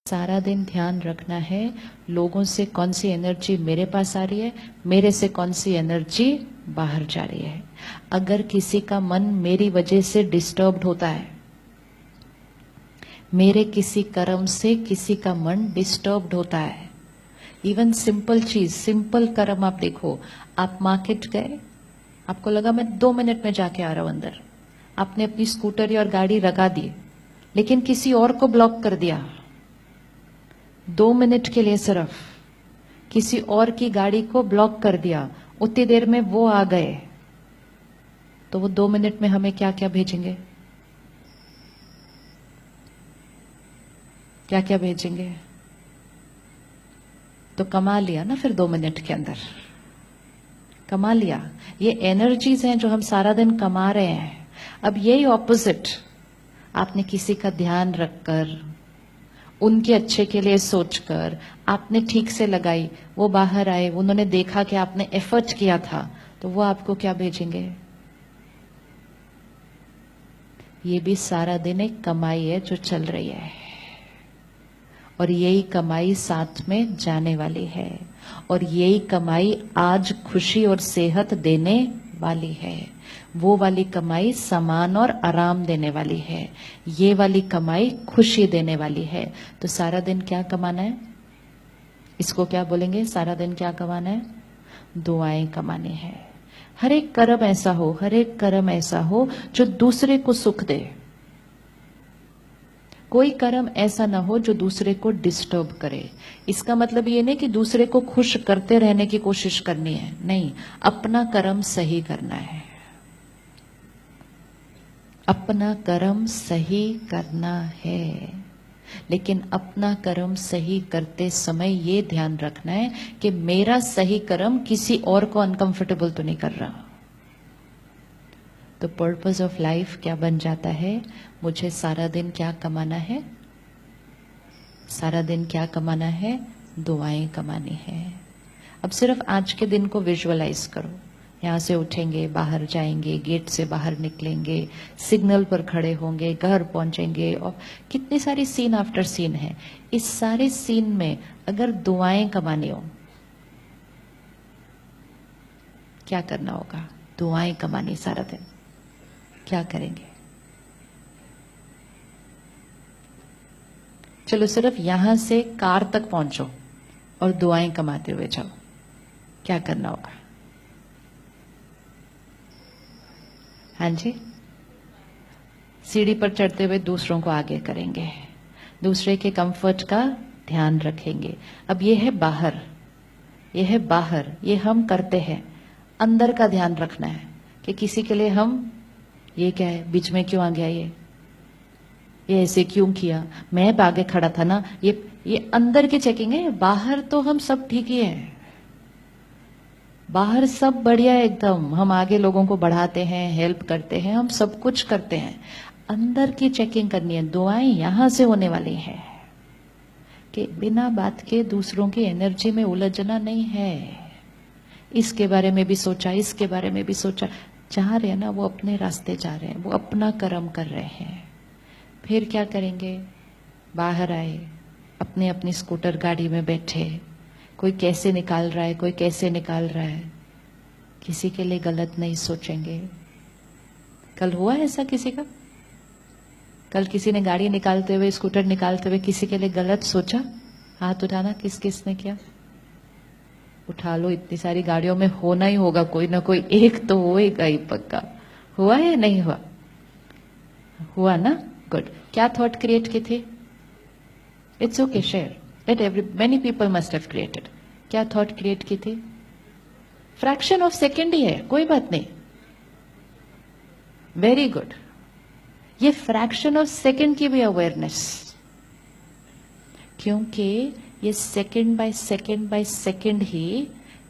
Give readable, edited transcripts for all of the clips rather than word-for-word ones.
सारा दिन ध्यान रखना है लोगों से कौन सी एनर्जी मेरे पास आ रही है, मेरे से कौन सी एनर्जी बाहर जा रही है। अगर किसी का मन मेरी वजह से डिस्टर्ब्ड होता है, मेरे किसी कर्म से किसी का मन डिस्टर्ब्ड होता है, इवन सिंपल चीज, सिंपल कर्म आप देखो, आप मार्केट गए, आपको लगा मैं 2 मिनट में जाके आ रहा हूं अंदर, आपने अपनी स्कूटर और गाड़ी लगा दी, लेकिन किसी और को ब्लॉक कर दिया 2 मिनट के लिए, सिर्फ किसी और की गाड़ी को ब्लॉक कर दिया, उतनी देर में वो आ गए, तो वो 2 मिनट में हमें क्या क्या भेजेंगे, क्या क्या भेजेंगे। तो कमा लिया ना, फिर 2 मिनट के अंदर कमा लिया। ये एनर्जीज हैं जो हम सारा दिन कमा रहे हैं। अब यही ऑपोजिट आपने किसी का ध्यान रखकर, उनके अच्छे के लिए सोचकर आपने ठीक से लगाई, वो बाहर आए, उन्होंने देखा कि आपने एफर्ट किया था, तो वो आपको क्या भेजेंगे। ये भी सारा दिन एक कमाई है जो चल रही है, और यही कमाई साथ में जाने वाली है, और यही कमाई आज खुशी और सेहत देने वाली है। वो वाली कमाई सामान और आराम देने वाली है, ये वाली कमाई खुशी देने वाली है। तो सारा दिन क्या कमाना है, इसको क्या बोलेंगे, सारा दिन क्या कमाना है, दुआएं कमानी है। हर एक कर्म ऐसा हो, हर एक कर्म ऐसा हो जो दूसरे को सुख दे। कोई कर्म ऐसा ना हो जो दूसरे को डिस्टर्ब करे। इसका मतलब ये नहीं कि दूसरे को खुश करते रहने की कोशिश करनी है, नहीं, अपना कर्म सही करना है, अपना कर्म सही करना है। लेकिन अपना कर्म सही करते समय ये ध्यान रखना है कि मेरा सही कर्म किसी और को अनकंफर्टेबल तो नहीं कर रहा। तो पर्पस ऑफ लाइफ क्या बन जाता है, मुझे सारा दिन क्या कमाना है, सारा दिन क्या कमाना है, दुआएं कमानी है। अब सिर्फ आज के दिन को विजुअलाइज करो, यहां से उठेंगे, बाहर जाएंगे, गेट से बाहर निकलेंगे, सिग्नल पर खड़े होंगे, घर पहुंचेंगे, और कितनी सारी सीन आफ्टर सीन है। इस सारे सीन में अगर दुआएं कमानी हो, क्या करना होगा, दुआएं कमानी सारा दिन, क्या करेंगे। चलो सिर्फ यहां से कार तक पहुंचो और दुआएं कमाते हुए जाओ, क्या करना होगा। हाँ जी, सीढ़ी पर चढ़ते हुए दूसरों को आगे करेंगे, दूसरे के कंफर्ट का ध्यान रखेंगे। अब ये है बाहर, ये है बाहर, ये हम करते हैं। अंदर का ध्यान रखना है कि किसी के लिए हम, ये क्या है, बीच में क्यों आ गया, ये ऐसे क्यों किया, मैं आगे खड़ा था ना, ये अंदर की चेकिंग है। बाहर तो हम सब ठीक ही है, बाहर सब बढ़िया है एकदम, हम आगे लोगों को बढ़ाते हैं, हेल्प करते हैं, हम सब कुछ करते हैं। अंदर की चेकिंग करनी है। दुआएं यहां से होने वाली है कि बिना बात के दूसरों की एनर्जी में उलझना नहीं है। इसके बारे में भी सोचा, इसके बारे में भी सोचा, जा रहे हैं ना, वो अपने रास्ते जा रहे हैं, वो अपना कर्म कर रहे हैं। फिर क्या करेंगे, बाहर आए, अपने अपनी स्कूटर गाड़ी में बैठे, कोई कैसे निकाल रहा है, कोई कैसे निकाल रहा है, किसी के लिए गलत नहीं सोचेंगे। कल हुआ ऐसा किसी का, कल किसी ने गाड़ी निकालते हुए, स्कूटर निकालते हुए किसी के लिए गलत सोचा, हाथ उठाना, किस किस ने किया, उठा लो। इतनी सारी गाड़ियों में होना ही होगा, कोई ना कोई एक तो होएगा ही पक्का। हुआ या नहीं हुआ, हुआ ना, गुड। क्या थॉट क्रिएट की थी, it's okay, share that many people must have created। क्या थॉट क्रिएट की थी, फ्रैक्शन ऑफ सेकेंड ही है, कोई बात नहीं, वेरी गुड। ये फ्रैक्शन ऑफ सेकेंड की भी अवेयरनेस, क्योंकि ये second by second by second ही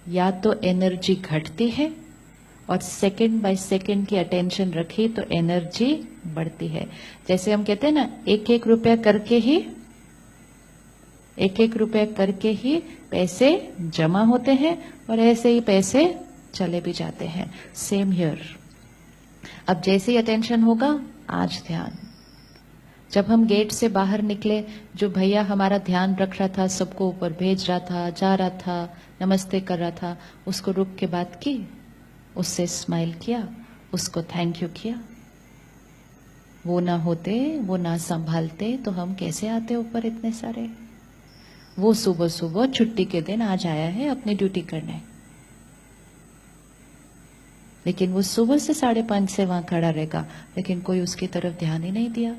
या तो एनर्जी घटती है, और सेकेंड बाय सेकेंड की अटेंशन रखी तो एनर्जी बढ़ती है। जैसे हम कहते हैं ना, एक एक रुपया करके ही, एक एक रुपया करके ही पैसे जमा होते हैं, और ऐसे ही पैसे चले भी जाते हैं। Same here. अब जैसे ही अटेंशन होगा, आज ध्यान, जब हम गेट से बाहर निकले, जो भैया हमारा ध्यान रख रहा था, सबको ऊपर भेज रहा था, जा रहा था, नमस्ते कर रहा था, उसको रुक के बात की, उससे स्माइल किया, उसको थैंक यू किया। वो ना होते, वो ना संभालते तो हम कैसे आते ऊपर इतने सारे। वो सुबह सुबह छुट्टी के दिन आज आया है अपनी ड्यूटी करने, लेकिन वो सुबह से 5:30 से वहां खड़ा रहेगा, लेकिन कोई उसकी तरफ ध्यान ही नहीं दिया।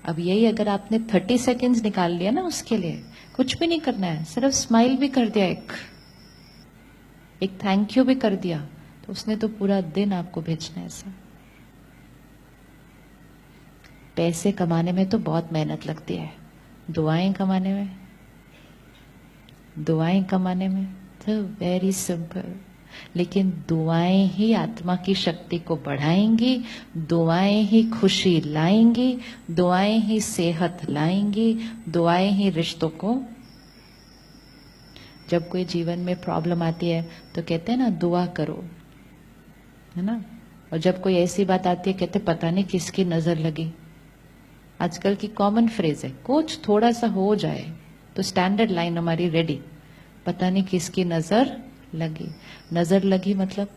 अब यही अगर आपने 30 सेकेंड्स निकाल लिया ना उसके लिए, कुछ भी नहीं करना है, सिर्फ स्माइल भी कर दिया, एक थैंक यू भी कर दिया, तो उसने तो पूरा दिन आपको भेजना है ऐसा। पैसे कमाने में तो बहुत मेहनत लगती है, दुआएं कमाने में तो वेरी सिंपल। लेकिन दुआएं ही आत्मा की शक्ति को बढ़ाएंगी, दुआएं ही खुशी लाएंगी, दुआएं ही सेहत लाएंगी, दुआएं ही रिश्तों को। जब कोई जीवन में प्रॉब्लम आती है तो कहते हैं ना दुआ करो, है ना। और जब कोई ऐसी बात आती है कहते पता नहीं किसकी नजर लगी। आजकल की कॉमन फ्रेज है, कुछ थोड़ा सा हो जाए तो स्टैंडर्ड लाइन हमारी रेडी, पता नहीं किसकी नजर लगी। नजर लगी मतलब,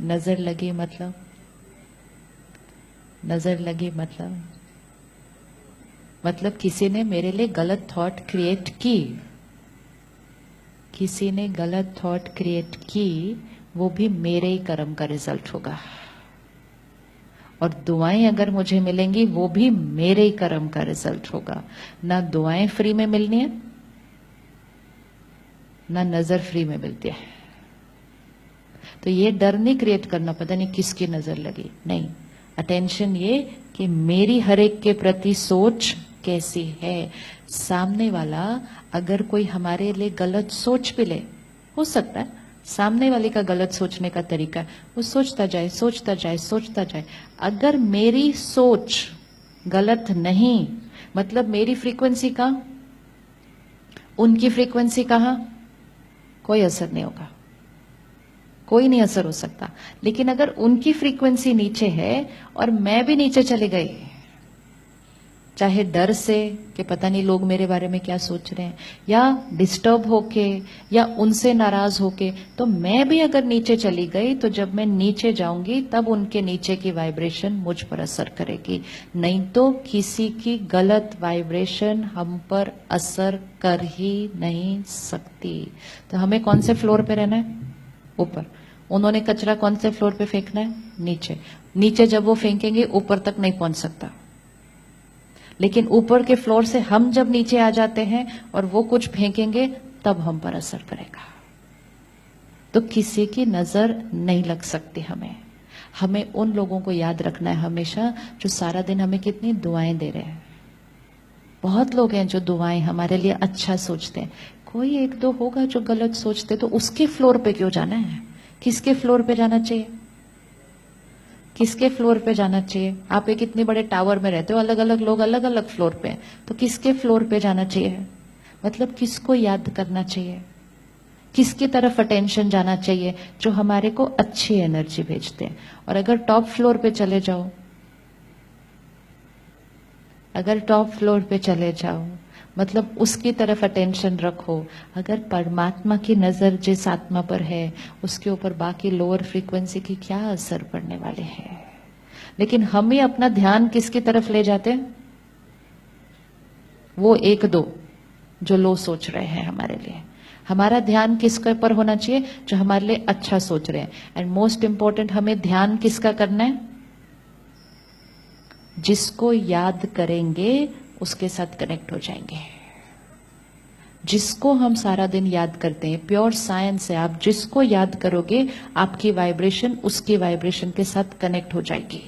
नजर लगी मतलब, नजर लगी मतलब किसी ने मेरे लिए गलत थॉट क्रिएट की, किसी ने गलत थॉट क्रिएट की, वो भी मेरे ही कर्म का रिजल्ट होगा। और दुआएं अगर मुझे मिलेंगी वो भी मेरे ही कर्म का रिजल्ट होगा। ना दुआएं फ्री में मिलनी है, ना नजर फ्री में मिलती है। तो ये डर नहीं क्रिएट करना पता नहीं किसकी नजर लगी, नहीं। अटेंशन ये कि मेरी हर एक के प्रति सोच कैसी है। सामने वाला अगर कोई हमारे लिए गलत सोच भी ले, हो सकता है सामने वाले का गलत सोचने का तरीका है, वो सोचता जाए सोचता जाए सोचता जाए। अगर मेरी सोच गलत नहीं, मतलब मेरी फ्रीक्वेंसी कहां, उनकी फ्रीक्वेंसी कहां, कोई असर नहीं होगा, कोई नहीं असर हो सकता। लेकिन अगर उनकी फ्रीक्वेंसी नीचे है और मैं भी नीचे चले गई, चाहे डर से कि पता नहीं लोग मेरे बारे में क्या सोच रहे हैं, या डिस्टर्ब होके, या उनसे नाराज होके, तो मैं भी अगर नीचे चली गई तो जब मैं नीचे जाऊंगी तब उनके नीचे की वाइब्रेशन मुझ पर असर करेगी। नहीं तो किसी की गलत वाइब्रेशन हम पर असर कर ही नहीं सकती। तो हमें कौन से फ्लोर पे रहना है, ऊपर। उन्होंने कचरा कौन से फ्लोर पे फेंकना है, नीचे। नीचे जब वो फेंकेंगे ऊपर तक नहीं पहुंच सकता, लेकिन ऊपर के फ्लोर से हम जब नीचे आ जाते हैं और वो कुछ फेंकेंगे तब हम पर असर करेगा। तो किसी की नजर नहीं लग सकती हमें उन लोगों को याद रखना है हमेशा जो सारा दिन हमें कितनी दुआएं दे रहे हैं। बहुत लोग हैं जो दुआएं हमारे लिए अच्छा सोचते हैं, कोई एक दो होगा जो गलत सोचते, तो उसके फ्लोर पे क्यों जाना है, किसके फ्लोर पे जाना चाहिए, किसके फ्लोर पे जाना चाहिए। आप एक इतने बड़े टावर में रहते हो, अलग अलग लोग अलग अलग फ्लोर पे हैं, तो किसके फ्लोर पे जाना चाहिए, मतलब किसको याद करना चाहिए, किसकी तरफ अटेंशन जाना चाहिए, जो हमारे को अच्छी एनर्जी भेजते हैं। और अगर टॉप फ्लोर पे चले जाओ, अगर टॉप फ्लोर पे चले जाओ मतलब उसकी तरफ अटेंशन रखो। अगर परमात्मा की नजर जिस आत्मा पर है उसके ऊपर बाकी लोअर फ्रीक्वेंसी की क्या असर पड़ने वाले हैं। लेकिन हम ही अपना ध्यान किसकी तरफ ले जाते हैं, वो एक दो जो लो सोच रहे हैं हमारे लिए। हमारा ध्यान किसके ऊपर होना चाहिए, जो हमारे लिए अच्छा सोच रहे हैं। एंड मोस्ट इंपॉर्टेंट, हमें ध्यान किसका करना है, जिसको याद करेंगे उसके साथ कनेक्ट हो जाएंगे। जिसको हम सारा दिन याद करते हैं, प्योर साइंस है, आप जिसको याद करोगे आपकी वाइब्रेशन उसकी वाइब्रेशन के साथ कनेक्ट हो जाएगी।